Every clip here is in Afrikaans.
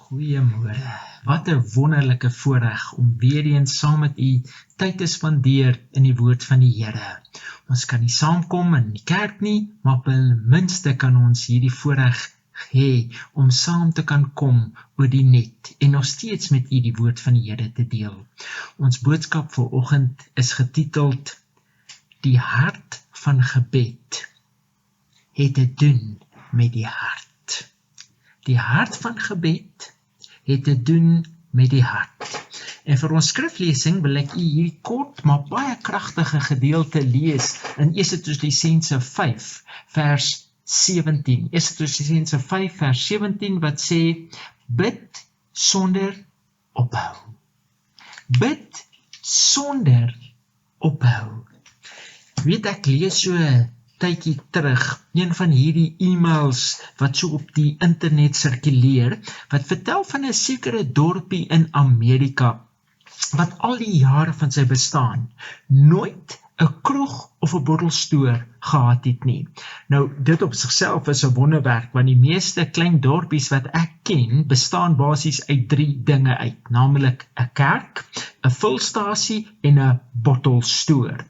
Goeiemôre. Wat 'n wonderlike voorreg om weer eens saam met u tyd te spandeer in die woord van die Here. Ons kan nie saamkom in die kerk nie, maar ten minste kan ons hierdie voorreg hê om saam te kan kom oor die net en nog steeds met u die woord van die Here te deel. Ons boodskap vir oggend is getiteld Die hart van gebed het te doen met die hart. Die hart van gebed het te doen met die hart. En vir ons skriflesing wil ek hierdie kort, maar baie kragtige gedeelte lees in 1 Tessalonisense 5 vers 17. 1 Tessalonisense 5 vers 17 wat sê, bid sonder ophou. Bid sonder ophou. Weet ek lees so 'n tydjie terug, een van hierdie e-mails wat so op die internet sirkuleer, wat vertel van 'n sekere dorpie in Amerika, wat al die jare van sy bestaan nooit 'n kroeg of 'n bottelstoer gehad het nie. Nou, dit op sigself is 'n wonderwerk, want die meeste klein dorpies wat ek ken, bestaan basies uit 3 dinge uit, naamlik 'n kerk, 'n vulstasie en 'n bottelstoer.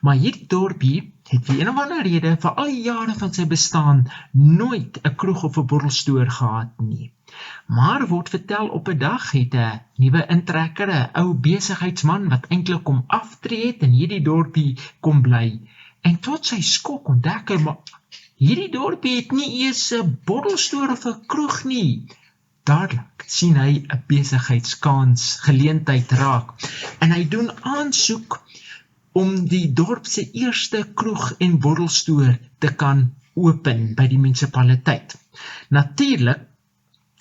Maar hierdie dorpie het vir een of ander rede vir al die jare van sy bestaan nooit 'n kroeg of 'n bottelstoer gehad nie. Maar word vertel op 'n dag het 'n nuwe intrekker, 'n ou besigheidsman wat eintlik kom aftree het in hierdie dorpie kom bly. En tot sy skok ontdek hy, maar hierdie dorpie het nie eers 'n bottelstoer of 'n kroeg nie. Dadelik sien hy 'n besigheidskans, geleentheid raak. En hy doen aansoek om die dorp se eerste kroeg en bottelstoer te kan open by die munisipaliteit. Natuurlik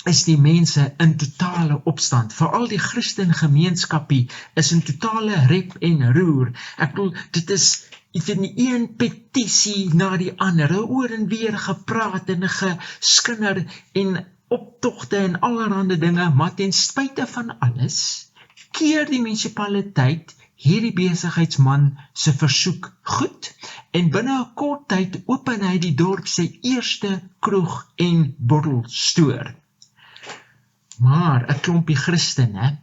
is die mense in totale opstand, veral die Christen gemeenskapie is in totale rep en roer. Ek bedoel, dit is die een petisie na die ander, oor en weer gepraat en geskinder en optogte en allerhande dinge, maar ten spyte van alles, keer die munisipaliteit hierdie besigheidsman se versoek goed en binne 'n kort tyd open hy die dorp se eerste kroeg en bottelstoer. Maar 'n klompie Christene,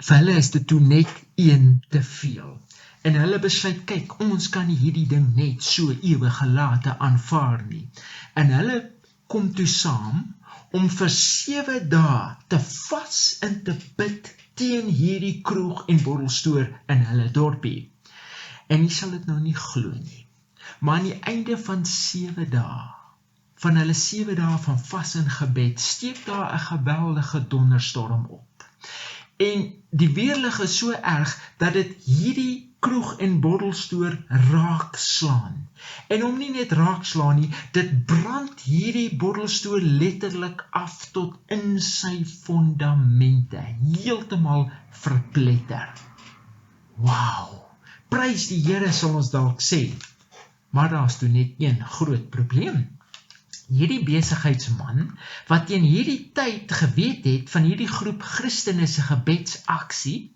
vir hulle is dit toe net een te veel. En hulle besluit, kyk, ons kan nie hierdie ding net so ewig gelate aanvaar nie. En hulle kom toe saam om vir 7 dae te vas en te bid teen hierdie kroeg en bottelstoer in hulle dorpie. En jy sal dit nou nie glo nie, maar aan die einde van 7 dae, van hulle 7 dae van vas en gebed, steek daar 'n geweldige donderstorm op. En die weerlig is so erg, dat dit hierdie kroeg en bottelstoer raak slaan. En om nie net raak slaan nie, dit brand hierdie bottelstoer letterlik af tot in sy fondamente, heeltemal verpletter. Wow, prys die Here sal ons dalk sê, maar daar's toe net een groot probleem. Hierdie besigheidsman, wat teen hierdie tyd geweet het van hierdie groep Christene se gebedsaksie,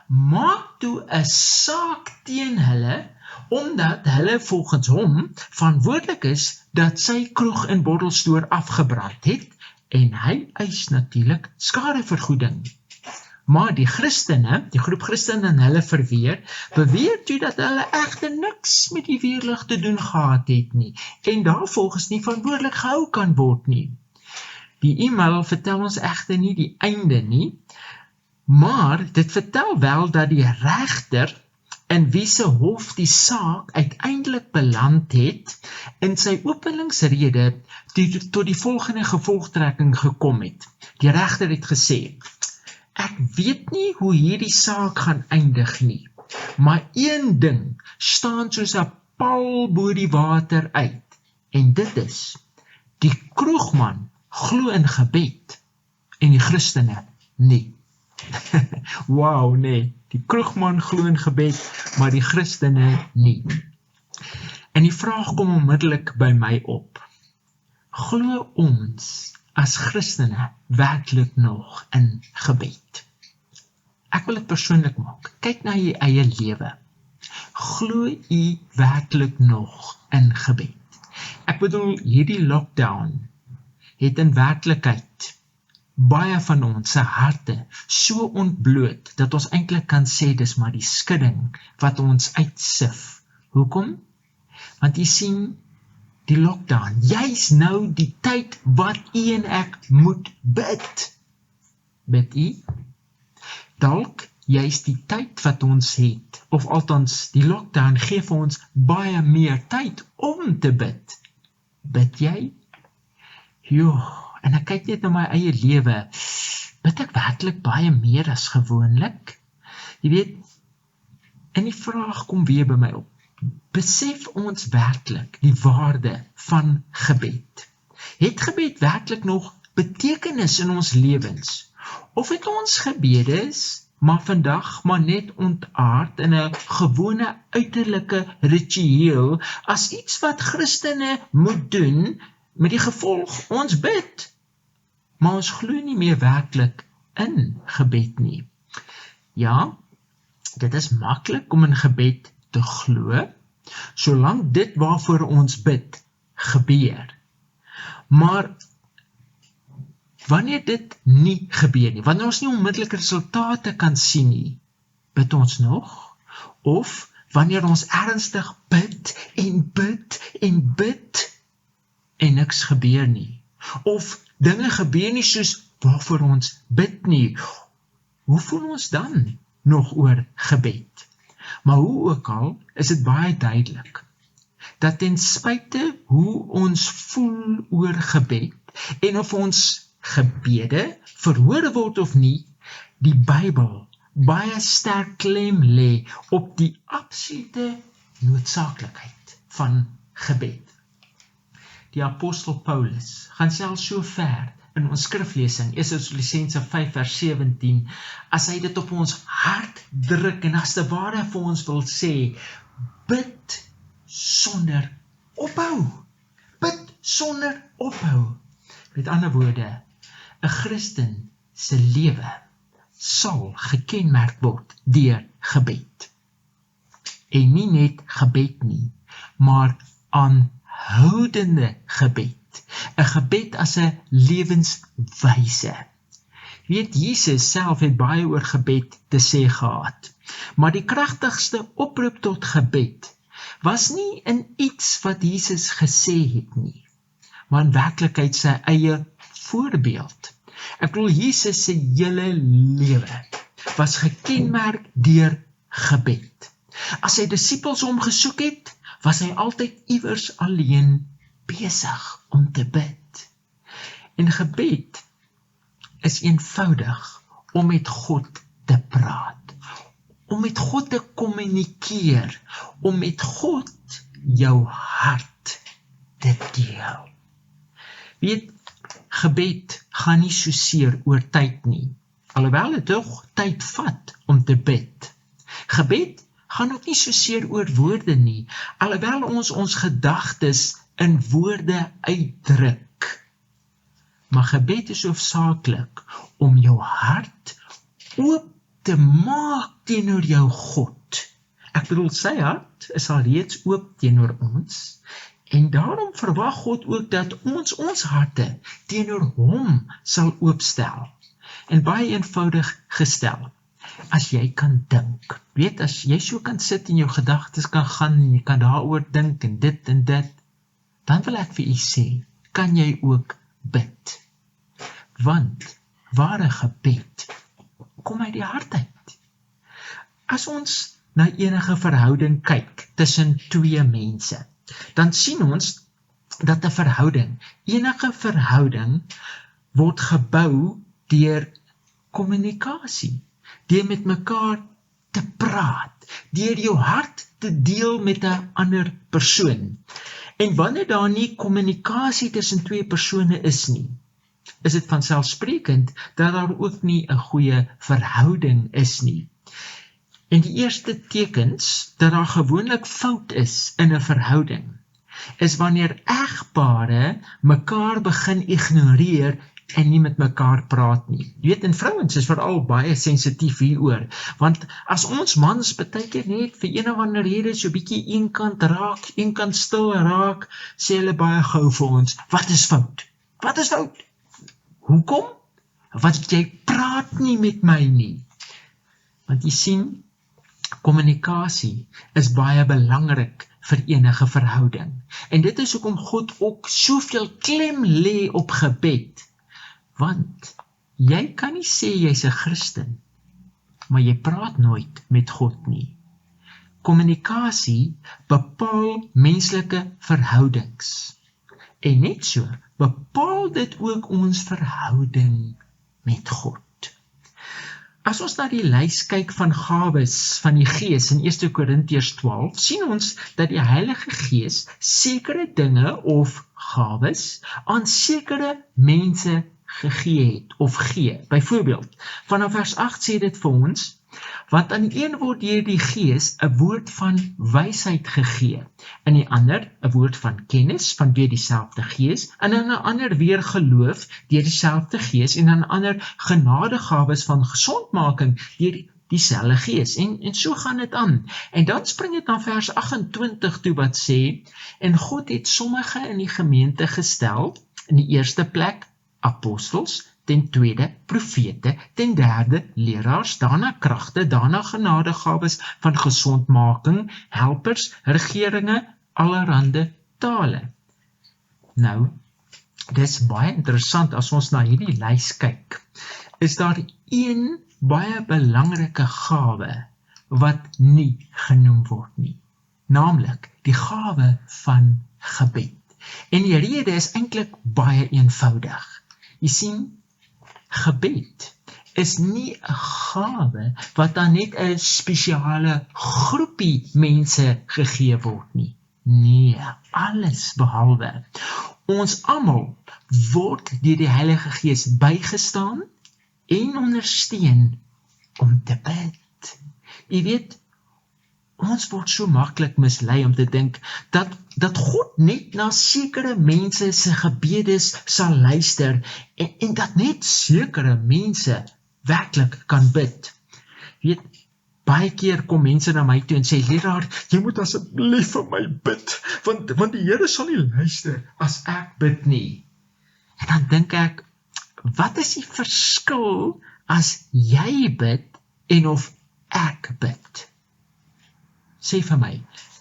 maak toe 'n saak teen hulle, omdat hulle volgens hom verantwoordelik is dat sy kroeg en bottelstoer afgebrand het, en hy eis natuurlik skadevergoeding. Maar die Christene, die groep Christene en hulle beweer toe dat hulle egter niks met die weerlig te doen gehad het nie, en daarvolgens nie verantwoordelik gehou kan word nie. Die e-mail vertel ons egter nie die einde nie, maar dit vertel wel dat die regter in wie se hof die saak uiteindelik beland het, in sy openingsrede tot die volgende gevolgtrekking gekom het. Die regter het gesê, ek weet nie hoe hierdie saak gaan eindig nie, maar een ding staan soos 'n paal bo die water uit, en dit is, die kroegman glo in gebed, en die Christene nie. Wow, nee, die kroegman glo in gebed, maar die Christene nie. En die vraag kom onmiddellik by my op. Glo ons as Christene werklik nog in gebed? Ek wil dit persoonlik maak. Kyk na jou eie lewe. Glo u werklik nog in gebed? Ek bedoel, hierdie lockdown het in werklikheid baie van ons se harte so ontbloot, dat ons eintlik kan sê, dis maar die skudding wat ons uitsif. Hoekom? Want jy sien, die lockdown, juis nou die tyd wat u en ek moet bid. Bid u? Dalk juis die tyd wat ons het, of althans die lockdown gee vir ons baie meer tyd om te bid. Bid jy? En ek kyk net na my eie lewe, bid ek werklik baie meer as gewoonlik? Jy weet, en die vraag kom weer by my op. Besef ons werklik die waarde van gebed? Het gebed werklik nog betekenis in ons lewens? Of het ons gebede maar vandag maar net ontaard in 'n gewone uiterlike ritueel as iets wat Christene moet doen, met die gevolg, ons bid, maar ons glo nie meer werklik in gebed nie. Ja, dit is maklik om in gebed te glo, solank dit waarvoor ons bid, gebeur. Maar wanneer dit nie gebeur nie, wanneer ons nie onmiddellike resultate kan sien nie, bid ons nog? Of wanneer ons ernstig bid en bid en bid en niks gebeur nie? Of dinge gebeur nie soos waarvoor ons bid nie? Hoe voel ons dan nog oor gebed? Maar hoe ook al, is dit baie duidelik, dat ten spyte hoe ons voel oor gebed, en of ons gebede verhoor word of nie, die Bybel baie sterk klem lê op die absolute noodsaaklikheid van gebed. Die apostel Paulus gaan selfs so ver in ons skriflesing, Efesiërs 5 vers 17, as hy dit op ons hart druk en as te ware vir ons wil sê, bid sonder ophou. Bid sonder ophou. Met ander woorde, 'n Christen se lewe sal gekenmerk word deur gebed. En nie net gebed nie, maar aanhoudende gebed. 'n Gebed as 'n lewenswyse. Weet, Jesus self het baie oor gebed te sê gehad, maar die kragtigste oproep tot gebed was nie in iets wat Jesus gesê het nie, maar in werklikheid sy eie voorbeeld. Ek bedoel, Jesus se hele lewe was gekenmerk deur gebed. As sy disippels hom gesoek het, was hy altyd iewers alleen besig om te bid. En gebed is eenvoudig om met God te praat, om met God te kommunikeer, om met God jou hart te deel. Weet, gebed gaan nie soseer oor tyd nie, alhoewel dit tog tyd vat om te bid. Gebed gaan ook nie soseer oor woorde nie, alhoewel ons gedagtes in woorde uitdruk. Maar gebed is hoofsaaklik om jou hart oop te maak teenoor jou God. Ek bedoel, sy hart is al reeds oop teenoor ons, en daarom verwag God ook dat ons harte teenoor hom sal oopstel. En baie eenvoudig gestel, as jy kan dink, weet, as jy so kan sit en jou gedagtes kan gaan, en jy kan daaroor dink, en dit, dan wil ek vir u sê, kan jy ook bid. Want ware gebed kom uit die hart uit. As ons na enige verhouding kyk tussen twee mense, dan sien ons dat 'n verhouding, enige verhouding, word gebou deur kommunikasie, deur met mekaar te praat, deur jou hart te deel met 'n ander persoon. En wanneer daar nie kommunikasie tussen twee persone is nie, is dit vanselfsprekend dat daar ook nie 'n goeie verhouding is nie. En die eerste tekens dat daar gewoonlik fout is in 'n verhouding, is wanneer egpare mekaar begin ignoreer en nie met mekaar praat nie. Jy weet, en vrouens is veral baie sensitief hieroor, want as ons mans partykeer net vir een of ander rede so bietjie eenkant raak, eenkant stil raak, sê hulle baie gou vir ons, wat is fout? Wat is fout? Hoekom? want jy praat nie met my nie. Want jy sien, kommunikasie is baie belangrik vir enige verhouding. En dit is hoekom God ook soveel klem lê op gebed. Want jy kan nie sê jy's 'n Christen, maar jy praat nooit met God nie. Kommunikasie bepaal menslike verhoudings. En net so bepaal dit ook ons verhouding met God. As ons na die lys kyk van gawes van die Gees in 1 Korintiërs 12, sien ons dat die Heilige Gees sekere dinge of gawes aan sekere mense gegee het of gee. Byvoorbeeld, vanaf vers 8 sê dit vir ons, want aan die een word deur die Gees 'n woord van wysheid gegee, in die ander 'n woord van kennis van deur dieselfde Gees, en aan 'n ander weer geloof deur dieselfde Gees, en aan 'n ander genadegawes van gesondmaking deur dieselfde Gees. En so gaan dit aan. En dan spring dit na vers 28 toe wat sê, en God het sommige in die gemeente gestel, in die eerste plek apostels, ten tweede profete, ten derde leraars, daarna kragte, daarna genadegawes van gesondmaking, helpers, regeringe, allerhande tale. Nou, dis baie interessant as ons na hierdie lys kyk. Is daar een baie belangrike gawe wat nie genoem word nie, naamlik die gawe van gebed. En die rede is eintlik baie eenvoudig. Jy sien, gebed is nie 'n gawe wat aan net 'n spesiale groepie mense gegee word nie. Nee, alles behalwe. Ons almal word deur die Heilige Gees bygestaan en ondersteun om te bid. Jy weet, ons word so maklik mislei om te dink dat God net na sekere mense se gebedes sal luister en dat net sekere mense werklik kan bid. Weet, baie keer kom mense na my toe en sê, leraar, jy moet asseblief vir my bid, want die Here sal nie luister as ek bid nie. En dan dink ek, wat is die verskil as jy bid en of ek bid? Sê vir my,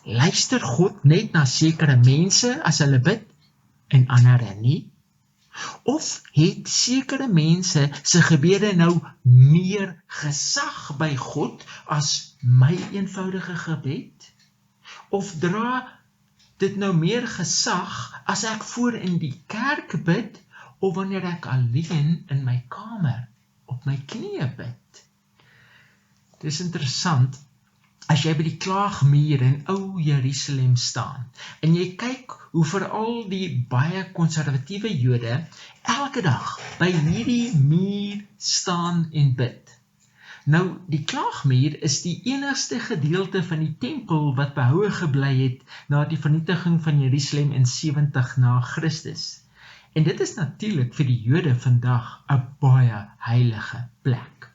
luister God net na sekere mense as hulle bid en ander nie? Of het sekere mense se gebede nou meer gesag by God as my eenvoudige gebed? Of dra dit nou meer gesag as ek voor in die kerk bid of wanneer ek alleen in my kamer op my knieë bid? Dit is interessant. As jy by die klaagmuur in ou Jerusalem staan, en jy kyk hoe veral die baie konservatiewe Jode elke dag by hierdie muur staan en bid. Nou, die klaagmuur is die enigste gedeelte van die tempel wat behoue gebly het na die vernietiging van Jerusalem in 70 na Christus. En dit is natuurlik vir die Jode vandag 'n baie heilige plek.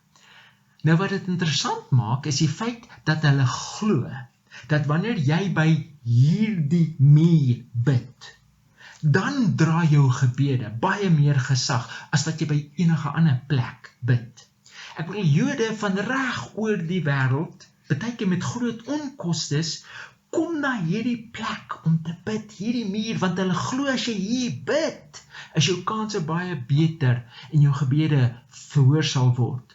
Nou wat dit interessant maak, is die feit dat hulle glo, dat wanneer jy by hierdie muur bid, dan dra jou gebede baie meer gesag, as wat jy by enige ander plek bid. Ek bedoel, Jode van reg oor die wêreld, baie keer met groot onkostes, kom na hierdie plek om te bid, hierdie muur, want hulle glo as jy hier bid, is jou kanse baie beter en jou gebede verhoor sal word.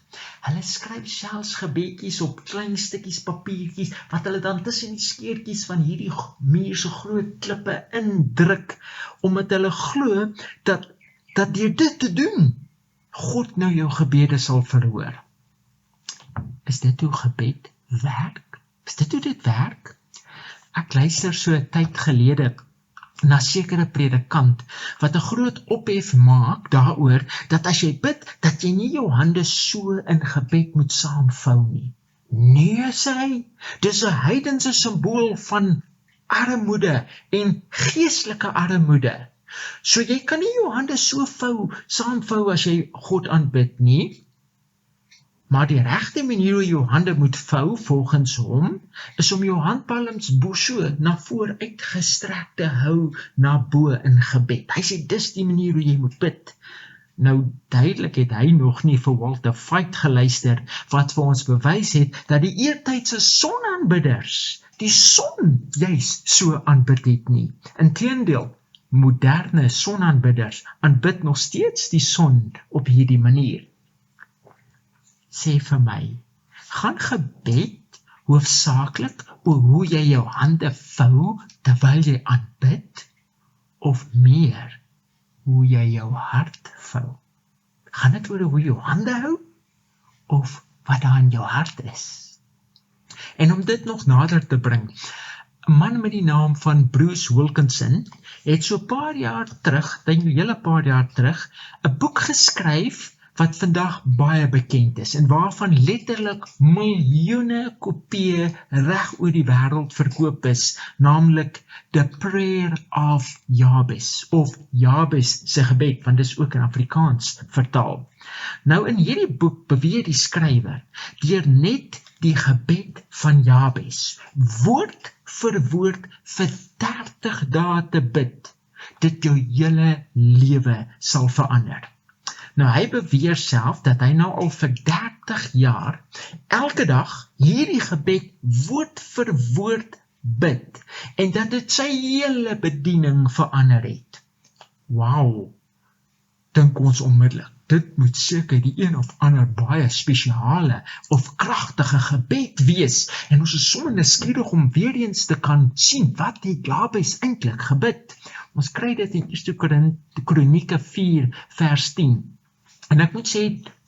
Hulle skryf selfs gebedjies op klein stukkies papiertjies, wat hulle dan tussen die skeertjies van hierdie muur so groot klippe indruk, omdat hulle glo dat deur dit te doen, God nou jou gebede sal verhoor. Is dit hoe gebed werk? Is dit hoe dit werk? Ek luister so 'n tyd gelede na sekere predikant, wat 'n groot ophef maak daaroor, dat as jy bid, dat jy nie jou hande so in gebed moet saamvou nie. Nee, sê hy, dis 'n heidense simbool van armoede en geestelike armoede. So jy kan nie jou hande so saamvou as jy God aanbid nie, maar die regte manier hoe jou hande moet vou volgens hom, is om jou handpalms bo so na voor uitgestrek te hou na bo in gebed. Hy sê dis die manier hoe jy moet bid. Nou duidelik het hy nog nie vir Walter White geluister, wat vir ons bewys het, dat die eertydse sonaanbidders die son juis so aanbid het nie. Inteendeel, moderne sonaanbidders aanbid nog steeds die son op hierdie manier. Sê vir my, gaan gebed hoofsaaklik oor hoe jy jou hande vou terwyl jy aanbid, of meer hoe jy jou hart vou? Gaan dit oor hoe jy jou hande hou, of wat daar in jou hart is? En om dit nog nader te bring, 'n man met die naam van Bruce Wilkinson het so 'n paar jaar terug, 'n hele paar jaar terug, 'n boek geskryf wat vandag baie bekend is en waarvan letterlik miljoene kopieë reg oor die wêreld verkoop is, naamlik The Prayer of Jabez, of Jabez se gebed, want dit is ook in Afrikaans vertaal. Nou in hierdie boek beweer die skrywer, deur net die gebed van Jabez, woord vir woord vir 30 dae te bid, dit jou hele lewe sal verander. Nou hy beweer self dat hy nou al vir 30 jaar elke dag hierdie gebed woord vir woord bid en dat dit sy hele bediening verander het. Wow, dink ons onmiddellik, dit moet seker die een of ander baie spesiale of kragtige gebed wees en ons is sommer nuuskierig om weer eens te kan sien wat het Jabez eintlik gebid. Ons kry dit in 1 Kronieke 4 vers 10. En ek moet sê,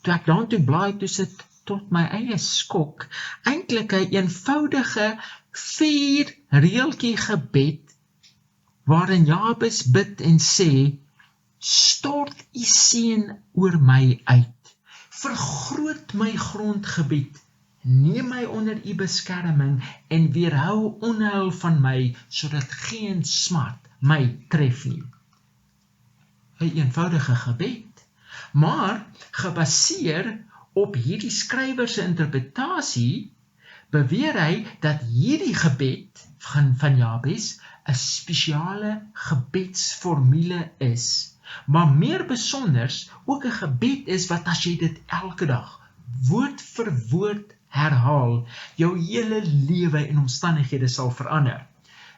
toe ek daartoe blaai, toe sit tot my eie skok, eintlik 'n eenvoudige 4 reeltjie gebed, waarin Jabez bid en sê, stort u seën oor my uit, vergroot my grondgebied, neem my onder u beskerming en weerhou onheil van my, sodat geen smart my tref nie. 'n eenvoudige gebed, maar gebaseer op hierdie skrywer se interpretasie, beweer hy dat hierdie gebed van Jabez 'n spesiale gebedsformule is, maar meer besonders ook 'n gebed is wat as jy dit elke dag, woord vir woord herhaal, jou hele lewe en omstandighede sal verander.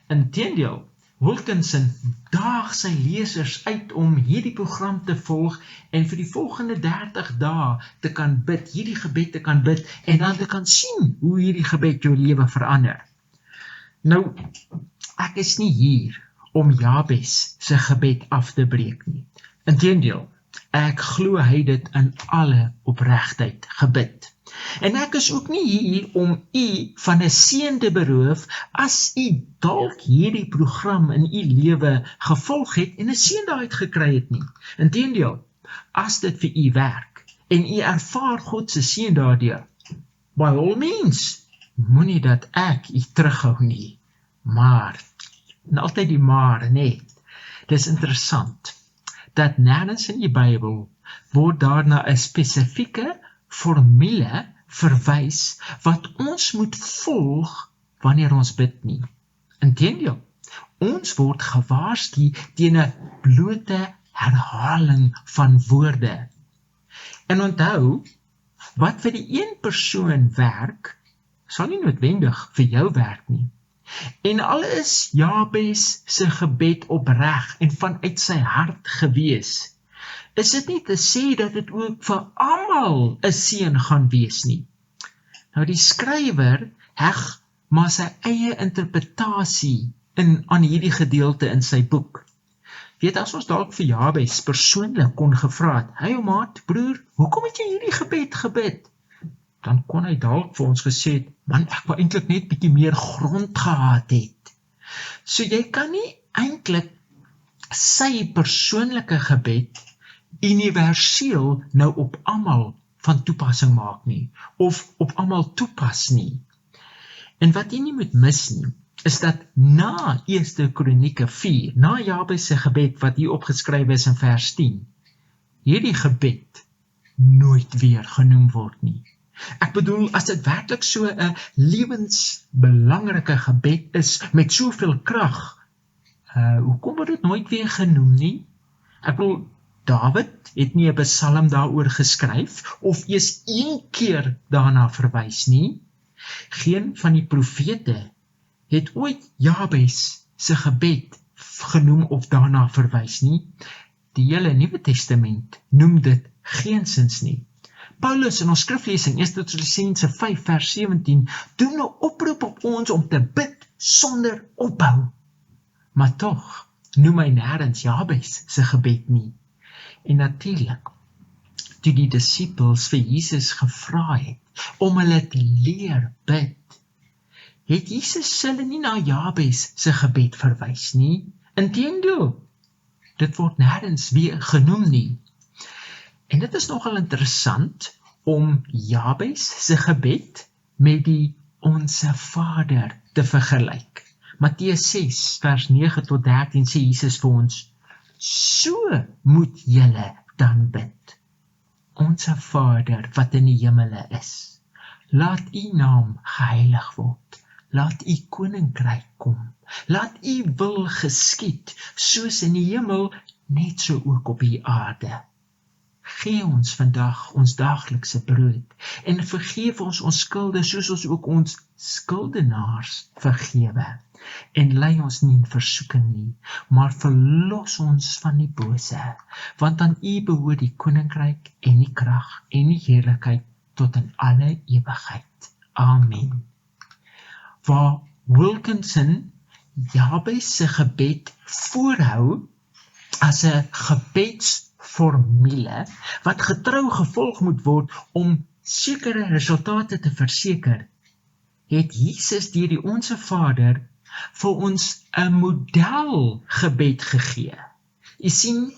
Inteendeel, Wilkinson daag sy lesers uit om hierdie program te volg en vir die volgende 30 dae te kan bid, hierdie gebed te kan bid en dan te kan sien hoe hierdie gebed jou lewe verander. Nou, ek is nie hier om Jabez se gebed af te breek nie. Inteendeel, ek glo hy dit in alle opregtheid gebid. En ek is ook nie hier om u van 'n seën te beroof as u dalk hierdie program in u lewe gevolg het en 'n seën daaruit gekry het nie. Inteendeel, as dit vir u werk en u ervaar God se seën daardeur, by all means, moenie dat ek u terughou nie. Maar, en altyd die maar, nee, dis interessant, dat nêrens in die Bybel word daar na 'n spesifieke formule verwys wat ons moet volg wanneer ons bid nie. Inteendeel, ons word gewaarsku teen 'n blote herhaling van woorde. En onthou, wat vir die een persoon werk, sal nie noodwendig vir jou werk nie. En al is Jabez se gebed opreg en vanuit sy hart gewees, is dit nie te sê dat dit ook vir almal 'n seën gaan wees nie. Nou die skrywer heg maar sy eie interpretasie aan hierdie gedeelte in sy boek. Weet, as ons dalk vir Jabez persoonlik kon gevra het, hey ou maat, broer, hoekom het jy hierdie gebed gebid? Dan kon hy dalk vir ons gesê het, man, ek wou eintlik net bietjie meer grond gehad het. So jy kan nie eintlik sy persoonlike gebed universeel nou op almal van toepassing maak nie, of op almal toepas nie. En wat jy nie moet mis nie, is dat na 1 Kronieke 4, na Jabez se gebed wat hier opgeskryf is in vers 10, hierdie gebed nooit weer genoem word nie. Ek bedoel, as dit werklik so 'n lewensbelangrike gebed is met soveel krag, hoekom word dit nooit weer genoem nie? Ek bedoel, Dawid het nie 'n psalm daaroor geskryf of eers een keer daarna verwys nie. Geen van die profete het ooit Jabes se gebed genoem of daarna verwys nie. Die hele Nuwe Testament noem dit geensins nie. Paulus in ons skriflesing 1 Tessalonisense 5 vers 17 doen 'n oproep op ons om te bid sonder ophou. Maar tog noem hy nêrens Jabes se gebed nie. En natuurlik, toe die disippels vir Jesus gevra het om hulle te leer bid, het Jesus hulle nie na Jabes se gebed verwys nie. Inteendeel, dit word nêrens weer genoem nie. En dit is nogal interessant om Jabes se gebed met die Onse Vader te vergelyk. Matteus 6 vers 9 tot 13 sê Jesus vir ons, so moet julle dan bid. Onse Vader wat in die hemele is, laat u naam geheilig word. Laat u koninkryk kom. Laat u wil geskied, soos in die hemel, net so ook op die aarde. Gee ons vandag ons daaglikse brood en vergeef ons skulde soos ons ook ons skuldenaars vergewe. En lei ons nie in versoeking nie, maar verlos ons van die bose, want aan u behoort die koninkryk en die krag en die heerlikheid tot in alle ewigheid. Amen. Waar Wilkinson Jabes se gebed voorhou as 'n gebedsformule wat getrou gevolg moet word om sekere resultate te verseker, het Jesus deur die Onse Vader vir ons 'n modelgebed gegee. Jy sien,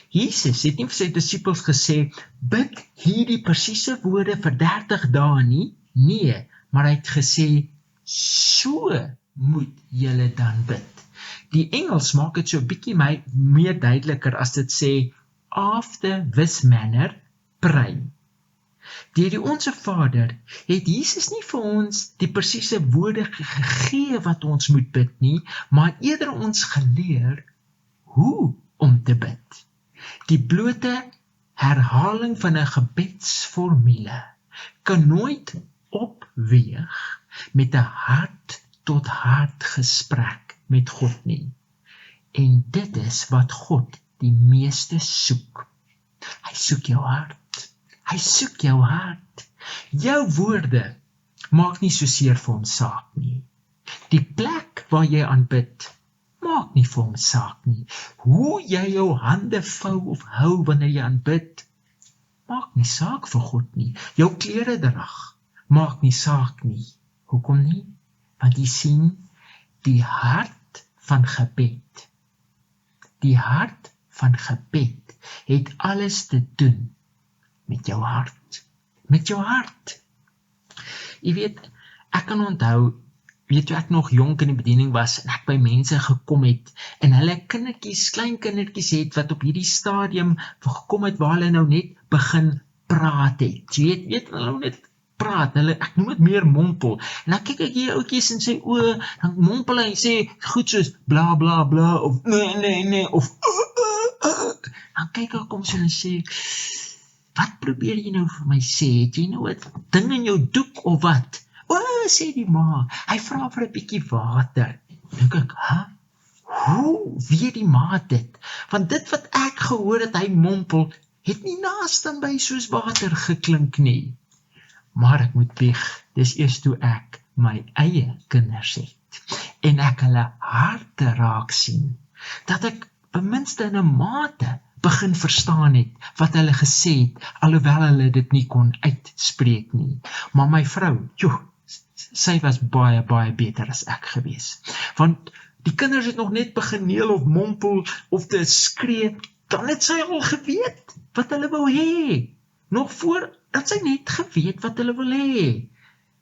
Jesus het nie vir sy disippels gesê, bid hierdie presiese woorde vir 30 dae nie, nee, maar hy het gesê, so moet julle dan bid. Die Engels maak dit so 'n bietjie meer duideliker as dit sê, after this manner, pray. Deur die Onse Vader het Jesus nie vir ons die presiese woorde gegee wat ons moet bid nie, maar eerder ons geleer hoe om te bid. Die blote herhaling van 'n gebedsformule kan nooit opweeg met 'n hart-tot-hart gesprek met God nie. En dit is wat God die meeste soek. Hy soek jou hart. Hy soek jou hart. Jou woorde maak nie so seer vir hom saak nie. Die plek waar jy aanbid, maak nie vir hom saak nie. Hoe jy jou hande vou of hou wanneer jy aanbid, maak nie saak vir God nie. Jou klere drag, maak nie saak nie. Hoekom nie? Want jy sien, die hart van gebed, het alles te doen met jou hart. Met jou hart. Jy weet, ek kan onthou, toe ek nog jonk in die bediening was, en ek by mense gekom het, en hulle kindertjies, klein kindertjies het, wat op hierdie stadium gekom het, waar hulle nou net begin praat het. Jy weet hulle nou net praat, ek noem dit meer mompel, en dan kyk ek hier ouetjies in sy oë, dan mompel hy en sê, goed soos, bla bla bla, of nee, of dan kyk ek om so en sê, wat probeer jy nou vir my sê, het jy nou 'n ding in jou doek, of wat? Sê die ma, hy vra vir 'n bietjie water, dink ek, hoe weet die ma dit? Want dit wat ek gehoor het, hy mompel, het nie naaste by soos water geklink nie. Maar ek moet bieg, dis eers toe ek my eie kinders het, en ek hulle harte raak sien, dat ek ten minste in 'n mate begin verstaan het, wat hulle gesê het, alhoewel hulle dit nie kon uitspreek nie. Maar my vrou, sy was baie, baie beter as ek gewees. Want die kinders het nog net begin neel of mompel, of te skree, dan het sy al geweet, wat hulle wou hê. Nog voor, dat sy net geweet wat hulle wil hê.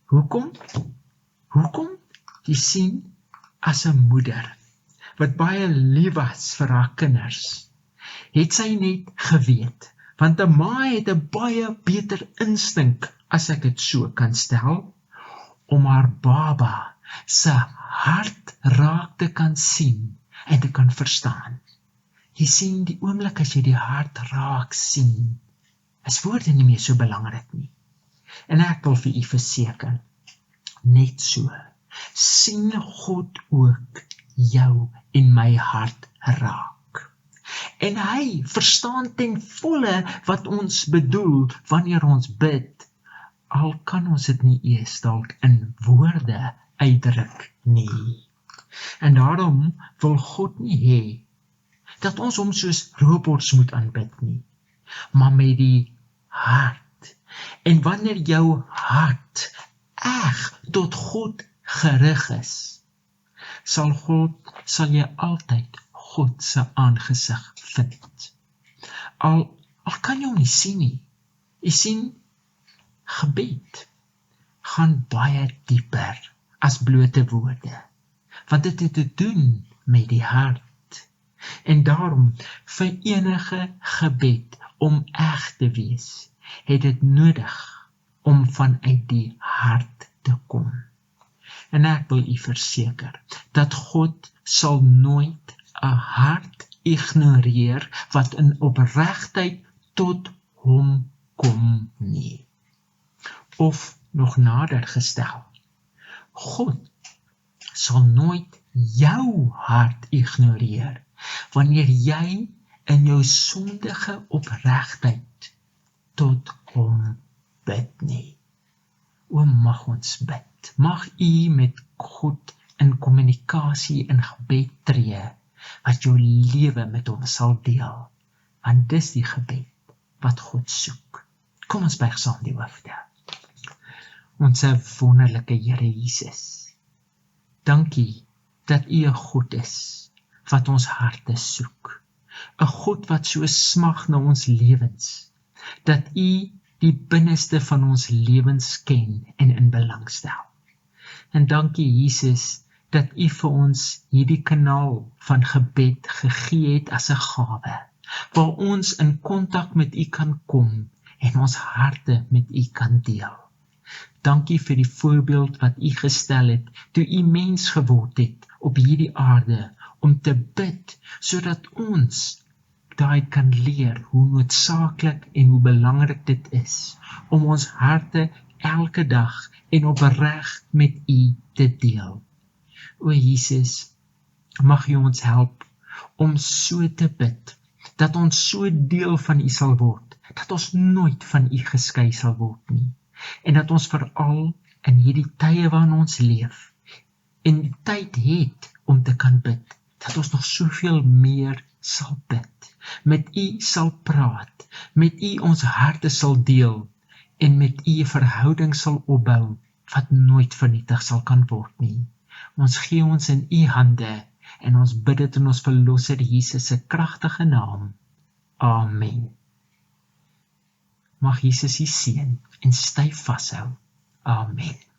Hoekom? Jy sien, as 'n moeder, wat baie lief was vir haar kinders, het sy net geweet, want 'n ma het 'n baie beter instink, as ek dit so kan stel, om haar baba se hart raak te kan sien, en te kan verstaan. Jy sien, die oomblik as jy die hart raak sien, is woorde nie meer so belangrik nie. En ek wil vir u verseker, net so, sien God ook jou en my hart raak. En hy verstaan ten volle wat ons bedoel wanneer ons bid, al kan ons dit nie eers dalk in woorde uitdruk nie. En daarom wil God nie hê dat ons hom soos robots moet aanbid nie, maar met die hart. En wanneer jou hart eg tot God gerig is, sal jy altyd God se aangesig vind. Al kan jy hom nie sien nie. Jy sien, gebed gaan baie dieper as blote woorde, want dit het te doen met die hart. En daarom, vir enige gebed om eg te wees, het dit nodig om vanuit die hart te kom. En ek wil u verseker, dat God sal nooit 'n hart ignoreer wat in opregtheid tot hom kom nie. Of nog nader gestel, God sal nooit jou hart ignoreer wanneer jy in jou sondige opregtheid tot hom bid nie. O, mag ons bid. Mag u met God in kommunikasie en gebed tree, wat jou lewe met hom sal deel, want dis die gebed wat God soek. Kom ons buig saam die hoofde. Onse wonderlike Here Jesus, dankie dat u 'n God is wat ons harte soek, 'n God wat so smag na ons lewens, dat u die binneste van ons lewens ken en in belang stel. En dankie Jesus, dat u vir ons hierdie kanaal van gebed gegee het as 'n gawe, waar ons in kontak met u kan kom en ons harte met u kan deel. Dankie vir die voorbeeld wat u gestel het, toe u mens geword het op hierdie aarde, om te bid, sodat ons daai kan leer hoe noodsaaklik en hoe belangrik dit is, om ons harte elke dag en opreg met u te deel. O Jesus, mag u ons help om so te bid, dat ons so deel van u sal word, dat ons nooit van u geskei sal word nie, en dat ons veral in hierdie tye waarin ons leef, en die tyd het om te kan bid, dat ons nog soveel meer sal bid, met u sal praat, met u ons harte sal deel, en met u 'n verhouding sal opbou, wat nooit vernietig sal kan word nie. Ons gee ons in u hande, en ons bid dit in ons verlosser Jesus se kragtige naam. Amen. Mag Jesus u seën en styf vashou. Amen.